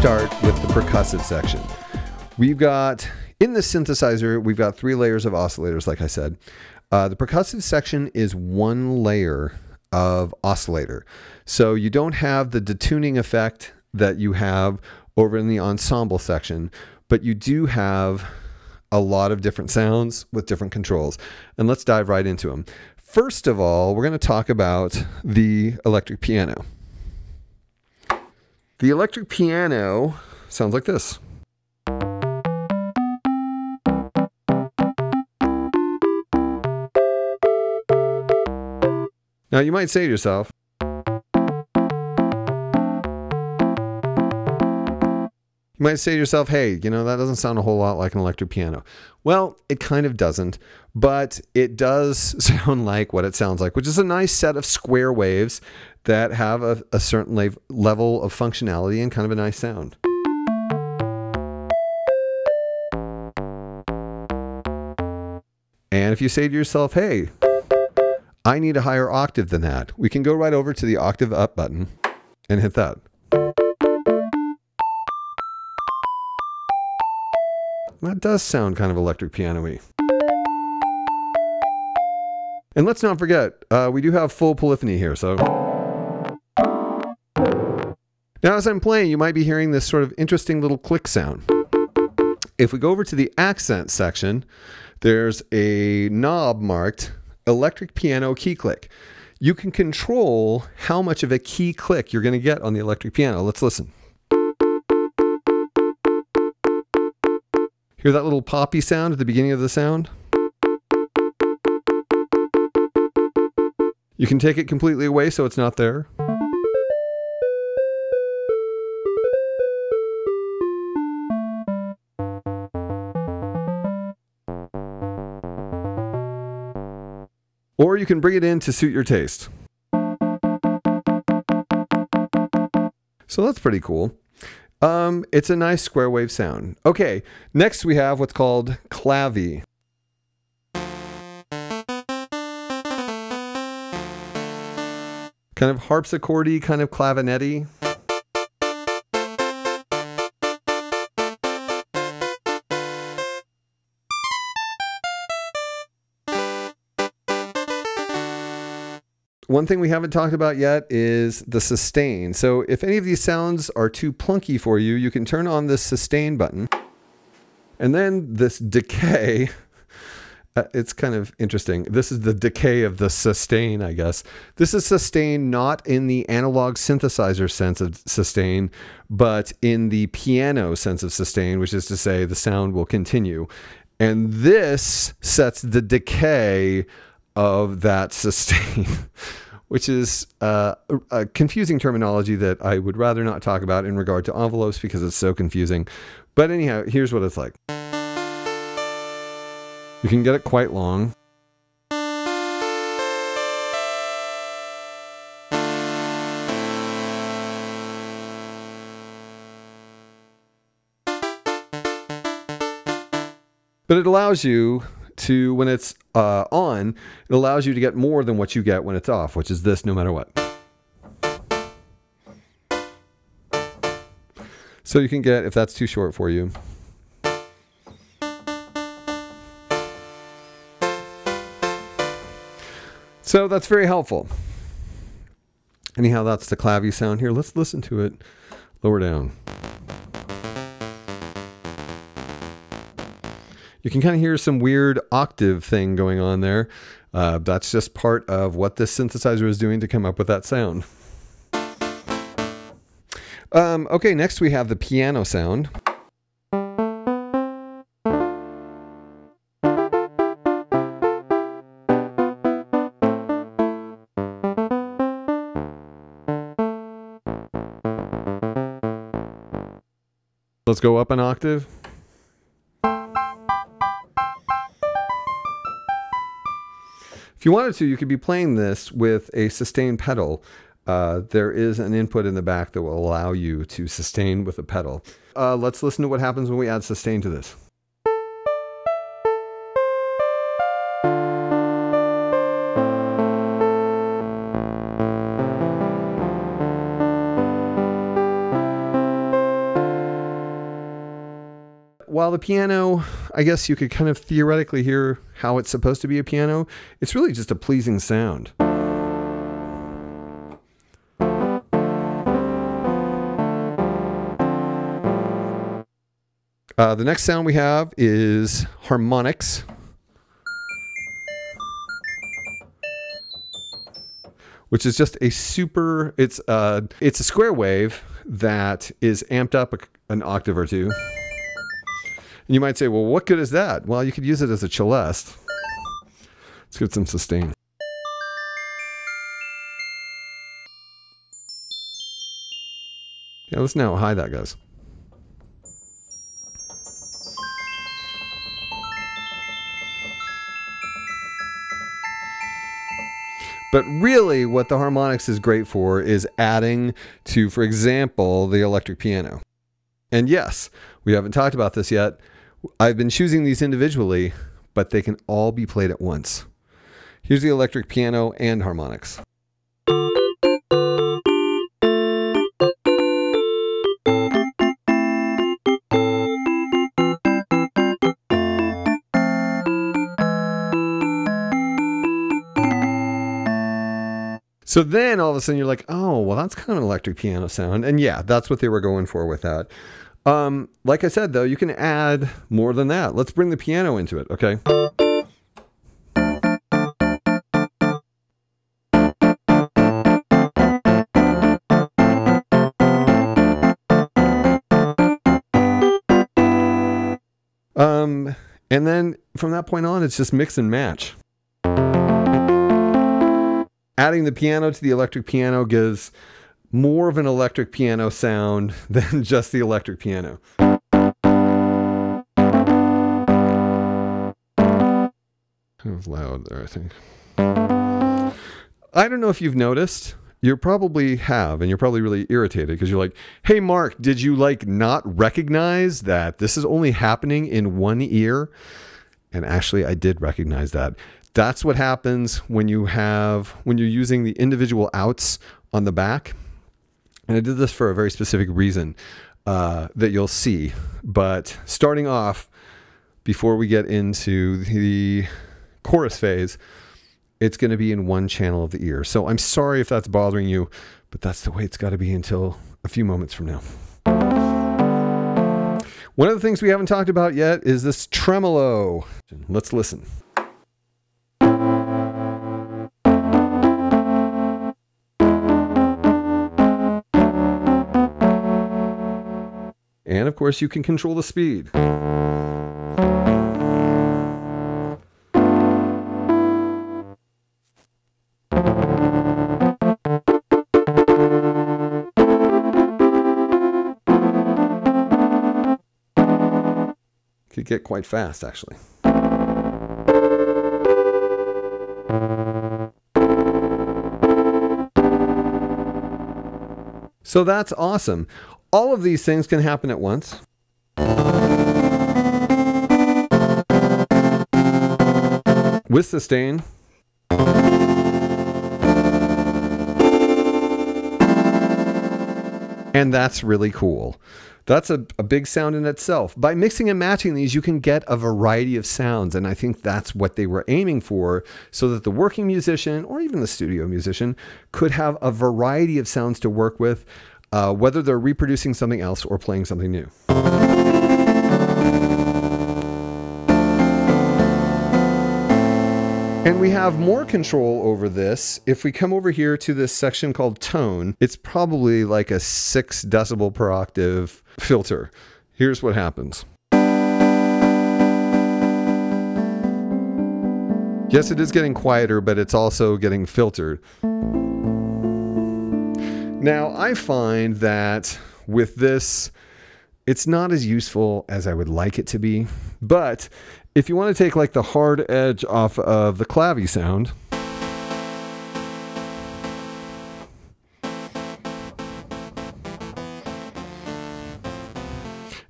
start with the percussive section. We've got, in the synthesizer, we've got 3 layers of oscillators, like I said. The percussive section is 1 layer of oscillator. So you don't have the detuning effect that you have over in the ensemble section, but you do have a lot of different sounds with different controls. And let's dive right into them. First of all, we're going to talk about the electric piano. The electric piano sounds like this. Now you might say to yourself, hey, you know, that doesn't sound a whole lot like an electric piano. Well, it kind of doesn't, but it does sound like what it sounds like, which is a nice set of square waves that have a certain level of functionality and kind of a nice sound. And if you say to yourself, hey, I need a higher octave than that, we can go right over to the octave up button and hit that. That does sound kind of electric piano-y. And let's not forget, we do have full polyphony here, so. Now as I'm playing, you might be hearing this sort of interesting little click sound. If we go over to the accent section, there's a knob marked electric piano key click. You can control how much of a key click you're going to get on the electric piano. Let's listen. Hear that little poppy sound at the beginning of the sound? You can take it completely away so it's not there. Or you can bring it in to suit your taste. So that's pretty cool. It's a nice square wave sound. Okay, next we have what's called Clavi. Kind of harpsichordy, kind of clavinet-y. One thing we haven't talked about yet is the sustain. So if any of these sounds are too plunky for you, you can turn on this sustain button. And then this decay, it's kind of interesting. This is the decay of the sustain, I guess. This is sustain not in the analog synthesizer sense of sustain, but in the piano sense of sustain, which is to say the sound will continue. And this sets the decay of that sustain, which is a confusing terminology that I would rather not talk about in regard to envelopes because it's so confusing. But anyhow, here's what it's like. You can get it quite long. But it allows you to, when it's on, it allows you to get more than what you get when it's off, which is this no matter what. So you can get, if that's too short for you. So that's very helpful. Anyhow, that's the Clavi sound here. Let's listen to it lower down. You can kind of hear some weird octave thing going on there. That's just part of what this synthesizer is doing to come up with that sound. Okay, next we have the piano sound. Let's go up an octave. If you wanted to, you could be playing this with a sustain pedal. There is an input in the back that will allow you to sustain with a pedal. Let's listen to what happens when we add sustain to this. while the piano, I guess you could kind of theoretically hear how it's supposed to be a piano, it's really just a pleasing sound. The next sound we have is Harmonics, which is just a super, it's a square wave that is amped up an octave or two. And you might say, well, what good is that? Well, you could use it as a celeste. Let's get some sustain. Yeah, listen how high that goes. But really what the harmonics is great for is adding to, for example, the electric piano. And yes, we haven't talked about this yet. I've been choosing these individually, but they can all be played at once. Here's the electric piano and harmonics. So then all of a sudden you're like, oh, well, that's kind of an electric piano sound. And yeah, that's what they were going for with that. Like I said, though, you can add more than that. Let's bring the piano into it, okay? And then from that point on, it's just mix and match. Adding the piano to the electric piano gives more of an electric piano sound than just the electric piano. That was loud there, I think. I don't know if you've noticed. You probably have, and you're probably really irritated because you're like, hey, Mark, did you like not recognize that this is only happening in one ear? And actually, I did recognize that. That's what happens when you're using the individual outs on the back. And I did this for a very specific reason that you'll see. But starting off, before we get into the chorus phase, it's going to be in one channel of the ear. So I'm sorry if that's bothering you, but that's the way it's got to be until a few moments from now. One of the things we haven't talked about yet is this tremolo. Let's listen. And of course, you can control the speed. Could get quite fast, actually. So that's awesome. All of these things can happen at once. With sustain. And that's really cool. That's a big sound in itself. By mixing and matching these, you can get a variety of sounds. And I think that's what they were aiming for, so that the working musician or even the studio musician could have a variety of sounds to work with, whether they're reproducing something else or playing something new. And we have more control over this. If we come over here to this section called tone, it's probably like a 6 decibel per octave filter. Here's what happens. Yes, it is getting quieter, but it's also getting filtered. Now, I find that with this, it's not as useful as I would like it to be, but if you want to take like the hard edge off of the clavy sound,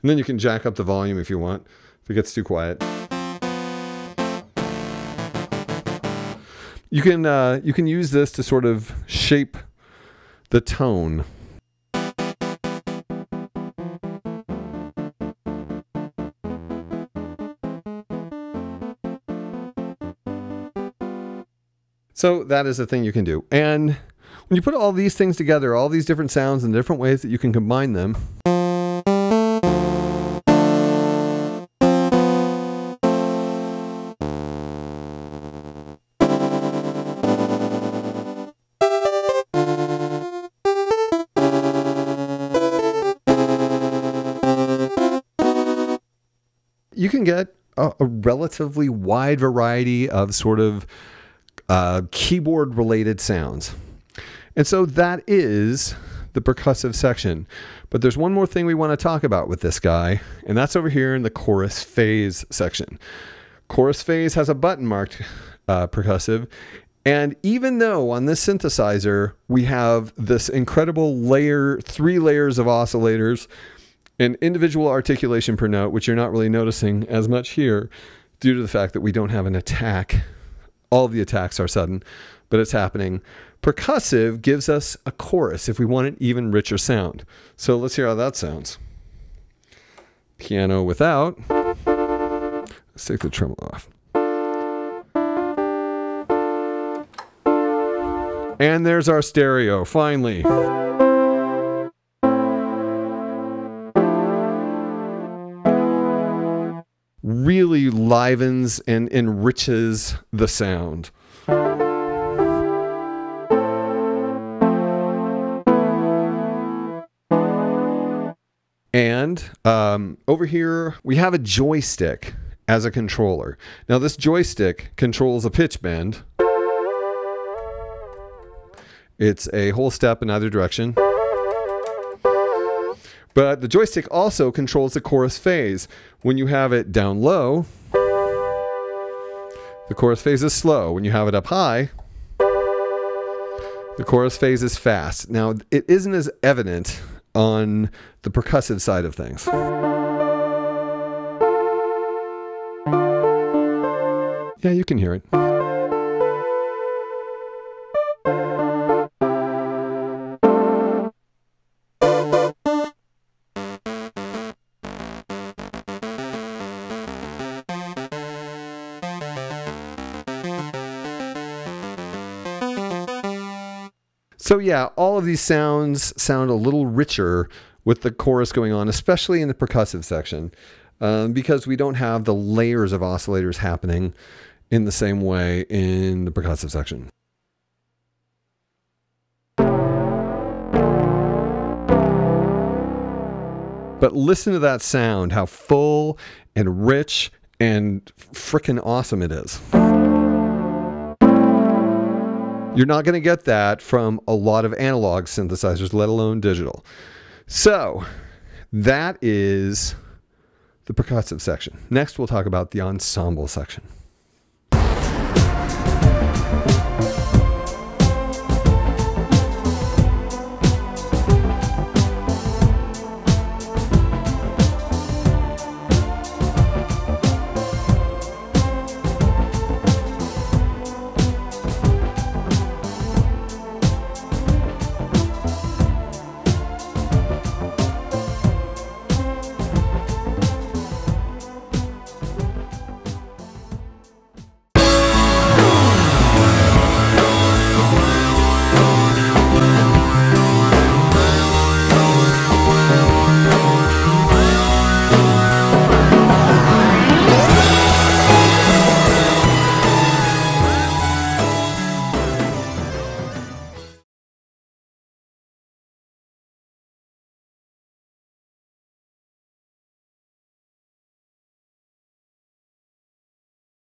and then you can jack up the volume if you want, if it gets too quiet. You can use this to sort of shape the tone. So that is a thing you can do. And when you put all these things together, all these different sounds and different ways that you can combine them, you can get a relatively wide variety of sort of keyboard related sounds. And so that is the percussive section. But there's one more thing we want to talk about with this guy, and that's over here in the chorus phase section. Chorus phase has a button marked percussive. And even though on this synthesizer, we have this incredible layer, 3 layers of oscillators, an individual articulation per note, which you're not really noticing as much here due to the fact that we don't have an attack. All of the attacks are sudden, but it's happening. Percussive gives us a chorus if we want an even richer sound. So let's hear how that sounds. Piano without. Let's take the tremolo off. And there's our stereo, finally. Really livens and enriches the sound. And over here, we have a joystick as a controller. Now this joystick controls a pitch bend. It's a whole step in either direction. But the joystick also controls the chorus phase. When you have it down low, the chorus phase is slow. When you have it up high, the chorus phase is fast. Now, it isn't as evident on the percussive side of things. Yeah, you can hear it. So yeah, all of these sounds sound a little richer with the chorus going on, especially in the percussive section, because we don't have the layers of oscillators happening in the same way in the percussive section. But listen to that sound, how full and rich and frickin' awesome it is. You're not going to get that from a lot of analog synthesizers, let alone digital. So that is the percussive section. Next, we'll talk about the ensemble section.